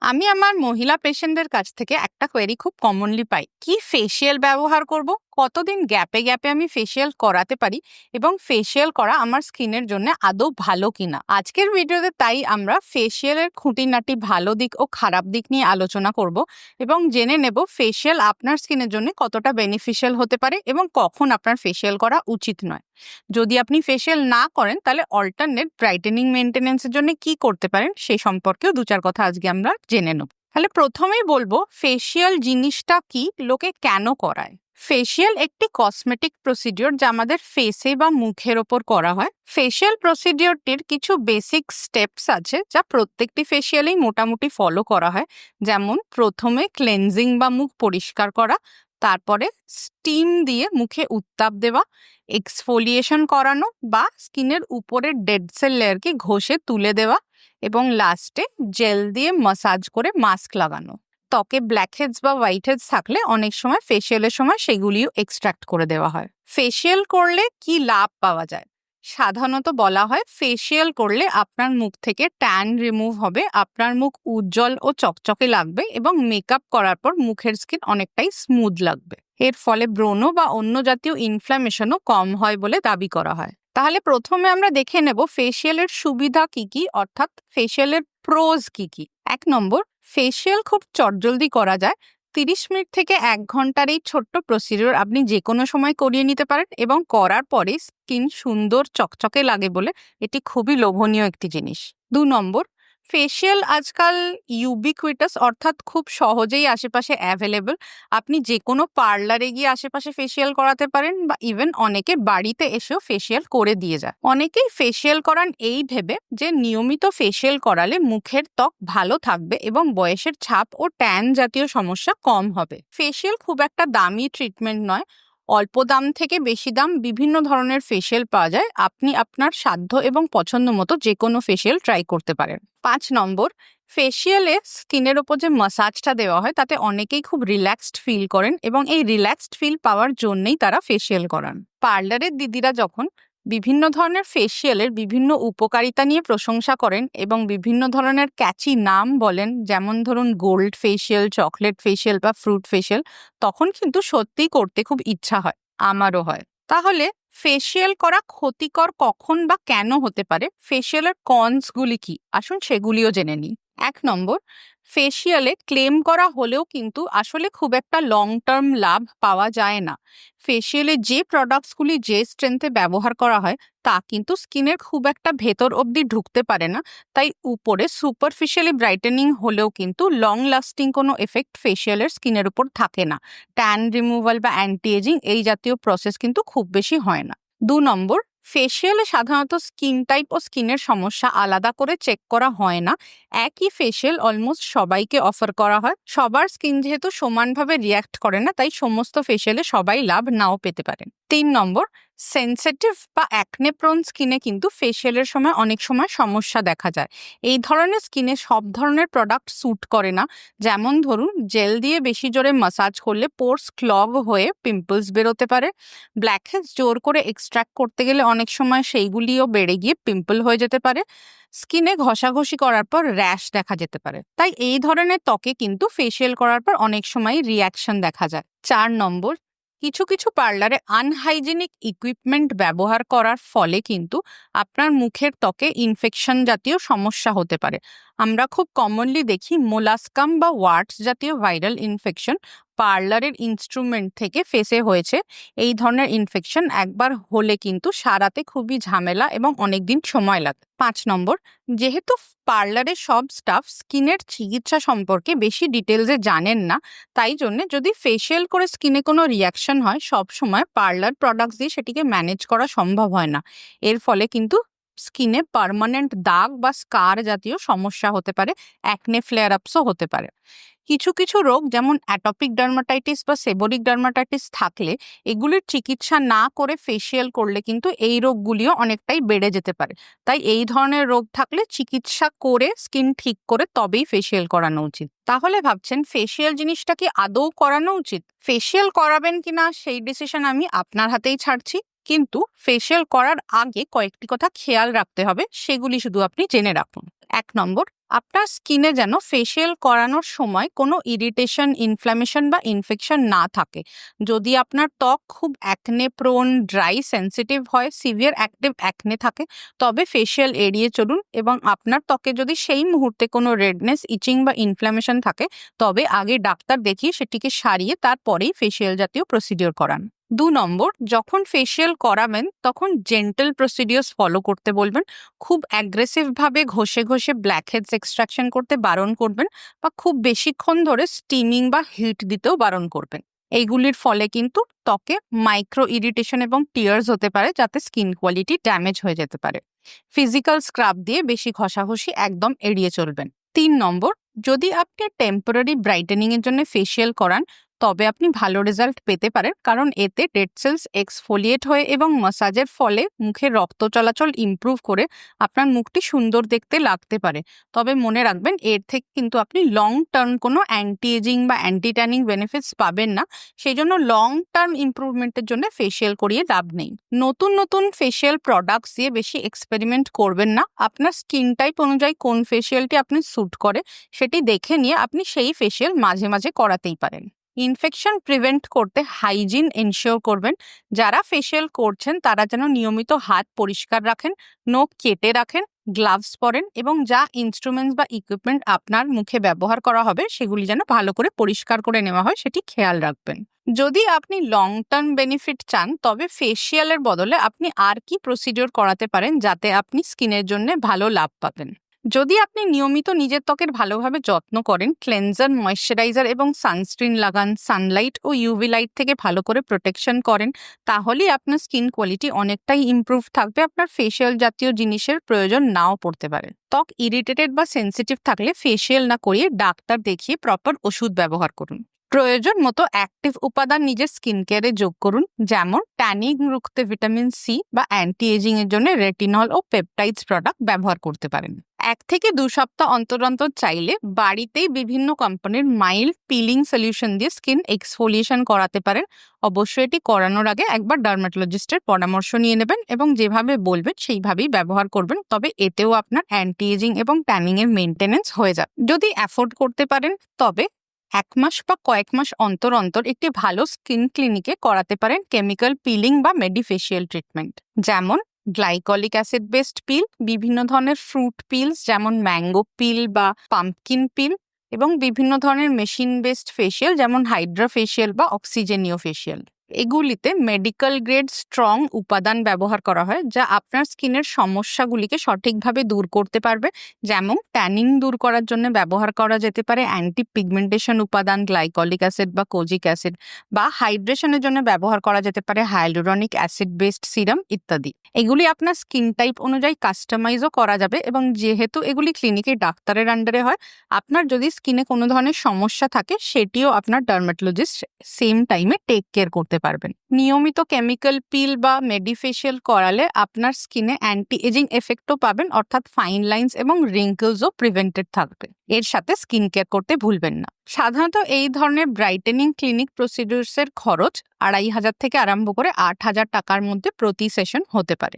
আমি আমার মহিলা পেশেন্টদের কাছ থেকে একটা কোয়েরি খুব কমনলি পাই, কি ফেসিয়াল ব্যবহার করব, কতদিন গ্যাপে গ্যাপে আমি ফেসিয়াল করাতে পারি এবং ফেসিয়াল করা আমার স্কিনের জন্য আদৌ ভালো কিনা। আজকের ভিডিওতে তাই আমরা ফেসিয়ালের খুঁটিনাটি ভালো দিক ও খারাপ দিক নিয়ে আলোচনা করব এবং জেনে নেব ফেসিয়াল আপনার স্কিনের জন্য কতটা বেনিফিশিয়াল হতে পারে এবং কখন আপনার ফেসিয়াল করা উচিত নয়। যদি আপনি ফেসিয়াল না করেন তাহলে অল্টারনেট ব্রাইটেনিং মেনটেন্যান্সের জন্য কি করতে পারেন সেই সম্পর্কেও দু চার কথা আজকে আমরা জেনে নেব। তাহলে প্রথমেই বলবো ফেসিয়াল জিনিসটা কি, লোকে কেন করায়। ফেসিয়াল একটি কসমেটিক প্রসিডিওর যা আমাদের ফেসে বা মুখের ওপর করা হয়। ফেসিয়াল প্রসিডিওরটির কিছু বেসিক স্টেপস আছে যা প্রত্যেকটি ফেসিয়ালেই মোটামুটি ফলো করা হয়। যেমন প্রথমে ক্লেনজিং বা মুখ পরিষ্কার করা, তারপরে স্টিম দিয়ে মুখে উত্তাপ দেওয়া, এক্সফোলিয়েশন করানো বা স্কিনের উপরের ডেড সেল লেয়ারকে ঘষে তুলে দেওয়া এবং লাস্টে জেল দিয়ে মাসাজ করে মাস্ক লাগানো। ত্বকে ব্ল্যাকহেডস বা হোয়াইট হেডস থাকলে অনেক সময় ফেসিয়ালের সময় সেগুলিও এক্সট্রাক্ট করে দেওয়া হয়। ফেসিয়াল করলে কি লাভ পাওয়া যায়? সাধারণত বলা হয় ফেসিয়াল করলে আপনার মুখ থেকে ট্যান রিমুভ হবে, আপনার মুখ উজ্জ্বল ও চকচকে লাগবে এবং মেকআপ করার পর মুখের স্কিন অনেকটাই স্মুথ লাগবে। এর ফলে ব্রণ বা অন্য জাতীয় ইনফ্ল্যামেশনও কম হয় বলে দাবি করা হয়। তাহলে প্রথমে আমরা দেখে নেব ফেসিয়ালের সুবিধা কি কি, অর্থাৎ ফেসিয়ালের প্রোজ কি কি। 1 নম্বর, ফেসিয়াল খুব চটজলদি করা যায়। 30 মিনিট থেকে 1 ঘন্টার এই ছোট্ট প্রসিডিওর আপনি যে কোনো সময় করিয়ে নিতে পারেন এবং করার পরে স্কিন সুন্দর চকচকে লাগে বলে এটি খুবই লোভনীয় একটি জিনিস। 2 নম্বর, ফেসিয়াল আজকাল ইউবিকুইটাস, অর্থাৎ খুব সহজেই আশেপাশে অ্যাভেলেবল। আপনি যে কোনো পার্লারে গিয়ে আশেপাশে ফেসিয়াল করাতে পারেন বা ইভেন অনেকে বাড়িতে এসেও ফেসিয়াল করে দিয়ে যায়। অনেকেই ফেসিয়াল করান এই ভেবে যে নিয়মিত ফেসিয়াল করালে মুখের ত্বক ভালো থাকবে এবং বয়সের ছাপ ও ট্যান জাতীয় সমস্যা কম হবে। ফেসিয়াল খুব একটা দামি ট্রিটমেন্ট নয়, অল্প দাম থেকে বেশি দাম বিভিন্ন ধরনের ফেসিয়াল পাওয়া যায়। আপনি আপনার সাধ্য এবং পছন্দ মতো যে কোনো ফেসিয়াল ট্রাই করতে পারেন। 5 নম্বর, ফেসিয়ালে স্কিনের ওপর যে মাসাজটা দেওয়া হয় তাতে অনেকেই খুব রিল্যাক্সড ফিল করেন এবং এই রিল্যাক্সড ফিল পাওয়ার জন্যই তারা ফেসিয়াল করান। পার্লারের দিদিরা যখন বিভিন্ন ধরনের ফেসিয়ালের বিভিন্ন উপকারিতা নিয়ে প্রশংসা করেন এবং বিভিন্ন ধরনের ক্যাচি নাম বলেন, যেমন ধরুন গোল্ড ফেসিয়াল, চকলেট ফেসিয়াল বা ফ্রুট ফেসিয়াল, তখন কিন্তু সত্যিই করতে খুব ইচ্ছা হয়, আমারও হয়। তাহলে ফেসিয়াল করা ক্ষতিকর কখন বা কেন হতে পারে, ফেসিয়ালের কনসগুলি কি, আসুন সেগুলিও জেনে নিই। 1 নম্বর, ফেসিয়ালে ক্লেম করা হলেও কিন্তু আসলে খুব একটা লং টার্ম লাভ পাওয়া যায় না। ফেসিয়ালে যে প্রোডাক্টসগুলি যে স্ট্রেংথে ব্যবহার করা হয় তা কিন্তু স্কিনের খুব একটা ভেতর অবধি ঢুকতে পারে না। তাই উপরে সুপারফিশিয়ালি ব্রাইটেনিং হলেও কিন্তু লং লাস্টিং কোনো এফেক্ট ফেসিয়ালের স্কিনের উপর থাকে না। ট্যান রিমুভাল বা অ্যান্টি এজিং এই জাতীয় প্রসেস কিন্তু খুব বেশি হয় না। 2 নম্বর, ফেসিয়ালে সাধারণত স্কিন টাইপ ও স্কিনের সমস্যা আলাদা করে চেক করা হয় না। একই ফেসিয়াল অলমোস্ট সবাইকে অফার করা হয়। সবার স্কিন যেহেতু সমানভাবে রিয়াক্ট করে না, তাই সমস্ত ফেসিয়ালে সবাই লাভ নাও পেতে পারেন। 3 নম্বর, সেনসিটিভ বা অ্যাকনে প্রোন স্কিনে কিন্তু ফেসিয়ালের সময় অনেক সময় সমস্যা দেখা যায়। এই ধরনের স্কিনে সব ধরনের প্রোডাক্ট স্যুট করে না। যেমন ধরুন জেল দিয়ে বেশি জোরে মাসাজ করলে পোরস ক্লগ হয়ে পিম্পলস বেরোতে পারে। ব্ল্যাকহেডস জোর করে এক্সট্রাক্ট করতে গেলে অনেক সময় সেইগুলিও বেড়ে গিয়ে পিম্পল হয়ে যেতে পারে। স্কিনে ঘষাঘষি করার পর র্যাশ দেখা যেতে পারে। তাই এই ধরনের ত্বকে কিন্তু ফেসিয়াল করার পর অনেক সময় রিয়াকশন দেখা যায়। 4 নম্বর, কিছু কিছু পার্লারে আনহাইজেনিক ইকুইপমেন্ট ব্যবহার করার ফলে কিন্তু আপনার মুখের ত্বকে ইনফেকশন জাতীয় সমস্যা হতে পারে। আমরা খুব কমনলি দেখি মোলাস্কাম বা ওয়ার্টস জাতীয় ভাইরাল ইনফেকশন পার্লারের ইনস্ট্রুমেন্ট থেকে ফেসে হয়েছে। এই ধরনের ইনফেকশন একবার হলে কিন্তু সারাতে খুবই ঝামেলা এবং অনেক দিন সময় লাগে। 5 নম্বর, যেহেতু পার্লারের সব স্টাফ স্কিনের চিকিৎসা সম্পর্কে বেশি ডিটেলসে জানেন না, তাই জন্য যদি ফেসিয়াল করে স্কিনে কোনো রিয়াকশন হয় সব সময় পার্লার প্রোডাক্টস দিয়ে সেটিকে ম্যানেজ করা সম্ভব হয় না। এর ফলে কিন্তু স্কিনে পার্মানেন্ট দাগ বা স্কার জাতীয় সমস্যা হতে পারে, অ্যাকনে ফ্লেয়ার আপসও হতে পারে। কিছু কিছু রোগ যেমন অ্যাটপিক ডার্মাটাইটিস বা সেবোরিক ডার্মাটাইটিস থাকলে এগুলির চিকিৎসা না করে ফেসিয়াল করলে কিন্তু এই রোগগুলিও অনেকটাই বেড়ে যেতে পারে। তাই এই ধরনের রোগ থাকলে চিকিৎসা করে স্কিন ঠিক করে তবেই ফেসিয়াল করানো উচিত। তাহলে ভাবছেন ফেসিয়াল জিনিসটা কি আদৌ করানো উচিত? ফেসিয়াল করাবেন কিনা সেই ডিসিশন আমি আপনার হাতেই ছাড়ছি, কিন্তু ফেসিয়াল করার আগে কয়েকটি কথা খেয়াল রাখতে হবে, সেগুলি শুধু আপনি জেনে রাখুন। 1 নম্বর, আপনার স্কিনে যেন ফেসিয়াল করানোর সময় কোনো ইরিটেশন, ইনফ্ল্যামেশন বা ইনফেকশন না থাকে। যদি আপনার ত্বক খুব অ্যাকনে প্রোন, ড্রাই, সেনসিটিভ হয়, সিভিয়ার অ্যাক্টিভ অ্যাকনে থাকে, তবে ফেসিয়াল এড়িয়ে চলুন। এবং আপনার ত্বকে যদি সেই মুহূর্তে কোনো রেডনেস, ইচিং বা ইনফ্ল্যামেশন থাকে, তবে আগে ডাক্তার দেখিয়ে সেটিকে সারিয়ে তারপরেই ফেসিয়াল জাতীয় প্রসিডিওর করান। 2 নম্বর, যখন ফেসিয়াল করাবেন তখন জেন্টল প্রসিডিওর্স ফলো করতে বলবেন। খুব অ্যাগ্রেসিভ ভাবে ঘষে ঘষে ব্ল্যাকহেডস এক্সট্রাকশন করতে বারণ করবেন, বা খুব বেশিক্ষণ ধরে স্টিমিং বা হিট দিতেও বারণ করবেন। এইগুলির ফলে কিন্তু ত্বকে মাইক্রো ইরিটেশন এবং টিয়ার্স হতে পারে, যাতে স্কিন কোয়ালিটি ড্যামেজ হয়ে যেতে পারে। ফিজিক্যাল স্ক্রাব দিয়ে বেশি ঘষাঘষি একদম এড়িয়ে চলবেন। 3 নম্বর, যদি আপনি টেম্পোরারি ব্রাইটেনিং এর জন্য ফেসিয়াল করান, তবে আপনি ভালো রেজাল্ট পেতে পারেন, কারণ এতে ডেড সেলস এক্সফোলিয়েট হয়ে এবং ম্যাসাজের ফলে মুখের রক্ত চলাচল ইমপ্রুভ করে আপনার মুখটি সুন্দর দেখতে লাগতে পারে। তবে মনে রাখবেন, এর থেকে কিন্তু আপনি লং টার্ম কোনো অ্যান্টি এজিং বা অ্যান্টি ট্যানিং বেনিফিটস পাবেন না। সেই জন্য লং টার্ম ইমপ্রুভমেন্টের জন্য ফেসিয়াল করিয়ে লাভ নেই। নতুন নতুন ফেসিয়াল প্রোডাক্টস দিয়ে বেশি এক্সপেরিমেন্ট করবেন না। আপনার স্কিন টাইপ অনুযায়ী কোন ফেসিয়ালটি আপনি স্যুট করে সেটি দেখে নিয়ে আপনি সেই ফেসিয়াল মাঝে মাঝে করাতেই পারেন। ইনফেকশন প্রিভেন্ট করতে হাইজিন এনশিওর করবেন। যারা ফেসিয়াল করছেন তারা যেন নিয়মিত হাত পরিষ্কার রাখেন, নখ কেটে রাখেন, গ্লাভস পরেন, এবং যা ইনস্ট্রুমেন্টস বা ইকুইপমেন্ট আপনার মুখে ব্যবহার করা হবে সেগুলি যেন ভালো করে পরিষ্কার করে নেওয়া হয়, সেটি খেয়াল রাখবেন। যদি আপনি লং টার্ম বেনিফিট চান, তবে ফেসিয়ালের বদলে আপনি আর কি প্রসিডিওর করাতে পারেন যাতে আপনি স্কিনের জন্য ভালো লাভ পাবেন। যদি আপনি নিয়মিত নিজের ত্বকের ভালোভাবে যত্ন করেন, ক্লেনজার, ময়েশ্চারাইজার এবং সানস্ক্রিন লাগান, সানলাইট ও ইউভি লাইট থেকে ভালো করে প্রোটেকশন করেন, তাহলেই আপনার স্কিন কোয়ালিটি অনেকটাই ইমপ্রুভ থাকবে। আপনার ফেসিয়াল জাতীয় জিনিসের প্রয়োজন নাও পড়তে পারে। ত্বক ইরিটেটেড বা সেনসিটিভ থাকলে ফেসিয়াল না করিয়ে ডাক্তার দেখিয়ে প্রপার ওষুধ ব্যবহার করুন। প্রয়োজন মতো অ্যাক্টিভ উপাদান নিজের স্কিন কেয়ারে যোগ করুন, যেমন ট্যানিং রুখতে ভিটামিন সি বা অ্যান্টি এজিং এর জন্য রেটিনল ও পেপটাইডস প্রোডাক্ট ব্যবহার করতে পারেন। 1 থেকে 2 সপ্তাহ অন্তর অন্তর চাইলে বাড়িতেই বিভিন্ন কোম্পানির মাইল্ড পিলিং সলিউশন দিয়ে স্কিন এক্সফোলিয়েশন করাতে পারেন। অবশ্যই এটি করানোর আগে একবার ডার্মাটোলজিস্টের পরামর্শ নিয়ে নেবেন এবং যেভাবে বলবেন সেইভাবেই ব্যবহার করবেন। তবে এতেও আপনার অ্যান্টি এজিং এবং ট্যানিং এর মেনটেনেন্স হয়ে যাবে। যদি অ্যাফোর্ড করতে পারেন, তবে 1 মাস বা কয়েক মাস অন্তর অন্তর একটি ভালো স্কিন ক্লিনিকে করাতে পারেন কেমিক্যাল পিলিং বা মেডিফেশিয়াল ট্রিটমেন্ট, যেমন গ্লাইকলিক অ্যাসিড বেসড পিল, বিভিন্ন ধরনের ফ্রুট পিলস যেমন ম্যাঙ্গো পিল বা পাম্পকিন পিল, এবং বিভিন্ন ধরনের মেশিন বেসড ফেসিয়াল যেমন হাইড্রা ফেসিয়াল বা অক্সিজেনীয় ফেসিয়াল। এগুলিতে মেডিকেল গ্রেড স্ট্রং উপাদান ব্যবহার করা হয়, যা আপনার স্কিনের সমস্যাগুলিকে সঠিকভাবে দূর করতে পারবে। যেমন ট্যানিং দূর করার জন্য ব্যবহার করা যেতে পারে অ্যান্টি পিগমেন্টেশন উপাদান, গ্লাইকলিক অ্যাসিড বা কোজিক অ্যাসিড, বা হাইড্রেশনের জন্য ব্যবহার করা যেতে পারে হাইলুরনিক অ্যাসিড বেসড সিরাম ইত্যাদি। এগুলি আপনার স্কিন টাইপ অনুযায়ী কাস্টমাইজও করা যাবে, এবং যেহেতু এগুলি ক্লিনিকে ডাক্তারের আন্ডারে হয়, আপনার যদি স্কিনে কোনো ধরনের সমস্যা থাকে সেটিও আপনার ডার্মাটোলজিস্ট সেম টাইমে টেক কেয়ার করতে পারবেন। নিয়মিত কেমিক্যাল পিল বা মেডিফেশিয়াল করালে আপনার স্কিনে অ্যান্টি এজিং এফেক্টও পাবেন, অর্থাৎ ফাইন লাইন্স এবং রিঙ্কলসও প্রিভেন্টেড থাকবে। এর সাথে স্কিন কেয়ার করতে ভুলবেন না। সাধারণত এই ধরনের ব্রাইটেনিং ক্লিনিক প্রসিডিউরসের খরচ 2500 থেকে আরম্ভ করে 8000 টাকার মধ্যে প্রতি সেশন হতে পারে।